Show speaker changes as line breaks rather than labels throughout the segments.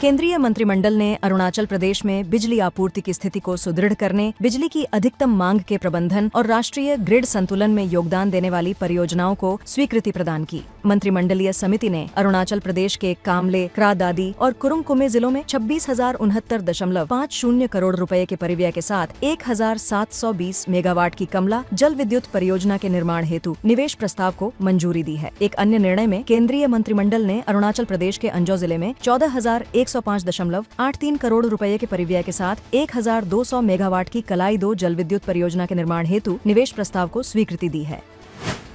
केंद्रीय मंत्रिमंडल ने अरुणाचल प्रदेश में बिजली आपूर्ति की स्थिति को सुदृढ़ करने, बिजली की अधिकतम मांग के प्रबंधन और राष्ट्रीय ग्रिड संतुलन में योगदान देने वाली परियोजनाओं को स्वीकृति प्रदान की। मंत्रिमंडलीय समिति ने अरुणाचल प्रदेश के कामले, क्रा दादी और कुरुंग कुमे जिलों में 26,069.50 करोड़ रुपए के परिव्यय के साथ 1,720 मेगावाट की कमला जल विद्युत परियोजना के निर्माण हेतु निवेश प्रस्ताव को मंजूरी दी है। एक अन्य निर्णय में केंद्रीय मंत्रिमंडल ने अरुणाचल प्रदेश के अंजो जिले में 14,105.83 करोड़ रुपए के परिव्यय के साथ 1,200 मेगावाट की कलाई 2 जल विद्युत परियोजना के निर्माण हेतु निवेश प्रस्ताव को स्वीकृति दी है।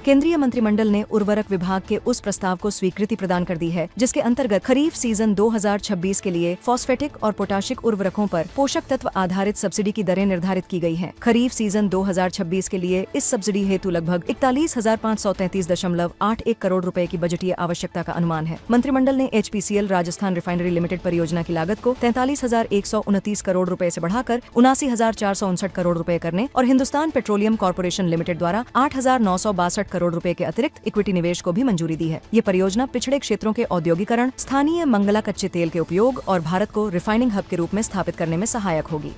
केंद्रीय मंत्रिमंडल ने उर्वरक विभाग के उस प्रस्ताव को स्वीकृति प्रदान कर दी है जिसके अंतर्गत खरीफ सीजन 2026 के लिए फॉस्फेटिक और पोटाशिक उर्वरकों पर पोषक तत्व आधारित सब्सिडी की दरें निर्धारित की गई हैं। खरीफ सीजन 2026 के लिए इस सब्सिडी हेतु लगभग 41,533.81 करोड़ रुपए की बजटीय आवश्यकता का अनुमान है। मंत्रिमंडल ने HPCL राजस्थान रिफाइनरी लिमिटेड परियोजना की लागत को 43,129 करोड़ रुपए से बढ़ाकर 79,459 करोड़ रुपए करने और हिंदुस्तान पेट्रोलियम कॉर्पोरेशन लिमिटेड द्वारा 8,962 करोड़ रुपए के अतिरिक्त इक्विटी निवेश को भी मंजूरी दी है। ये परियोजना पिछड़े क्षेत्रों के औद्योगिकरण, स्थानीय मंगला कच्चे तेल के उपयोग और भारत को रिफाइनिंग हब के रूप में स्थापित करने में सहायक होगी।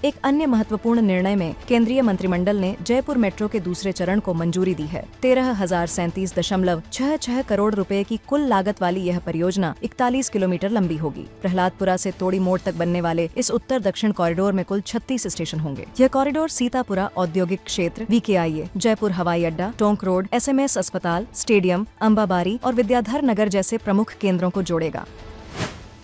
एक अन्य महत्वपूर्ण निर्णय में केंद्रीय मंत्रिमंडल ने जयपुर मेट्रो के दूसरे चरण को मंजूरी दी है। 13,037.66 करोड़ रुपए की कुल लागत वाली यह परियोजना 41 किलोमीटर लंबी होगी। प्रहलादपुरा से तोड़ी मोड़ तक बनने वाले इस उत्तर दक्षिण कॉरिडोर में कुल 36 स्टेशन होंगे। यह कॉरिडोर सीतापुरा औद्योगिक क्षेत्र, VKIA, जयपुर हवाई अड्डा, टोंक रोड, SMS अस्पताल, स्टेडियम, अंबाबारी और विद्याधर नगर जैसे प्रमुख केंद्रों को जोड़ेगा।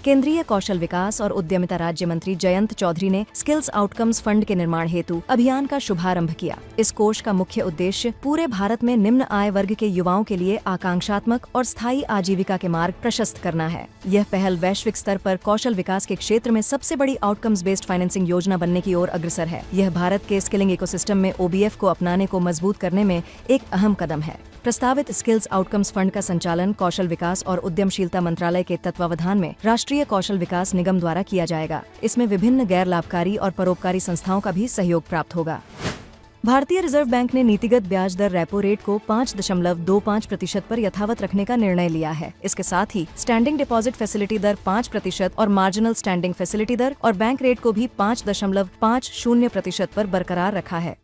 केंद्रीय कौशल विकास और उद्यमिता राज्य मंत्री जयंत चौधरी ने स्किल्स आउटकम्स फंड के निर्माण हेतु अभियान का शुभारंभ किया। इस कोष का मुख्य उद्देश्य पूरे भारत में निम्न आय वर्ग के युवाओं के लिए आकांक्षात्मक और स्थायी आजीविका के मार्ग प्रशस्त करना है। यह पहल वैश्विक स्तर पर कौशल विकास के क्षेत्र में सबसे बड़ी आउटकम्स बेस्ड फाइनेंसिंग योजना बनने की ओर अग्रसर है। यह भारत के स्किलिंग इकोसिस्टम में OBF को अपनाने को मजबूत करने में एक अहम कदम है। प्रस्तावित स्किल्स आउटकम्स फंड का संचालन कौशल विकास और उद्यमशीलता मंत्रालय के तत्वावधान में राष्ट्रीय कौशल विकास निगम द्वारा किया जाएगा। इसमें विभिन्न गैर लाभकारी और परोपकारी संस्थाओं का भी सहयोग प्राप्त होगा। भारतीय रिजर्व बैंक ने नीतिगत ब्याज दर रेपो रेट को 5.25% पर यथावत रखने का निर्णय लिया है। इसके साथ ही स्टैंडिंग डिपॉजिट फैसिलिटी दर 5% और मार्जिनल स्टैंडिंग फैसिलिटी दर और बैंक रेट को भी 5.50% पर बरकरार रखा है।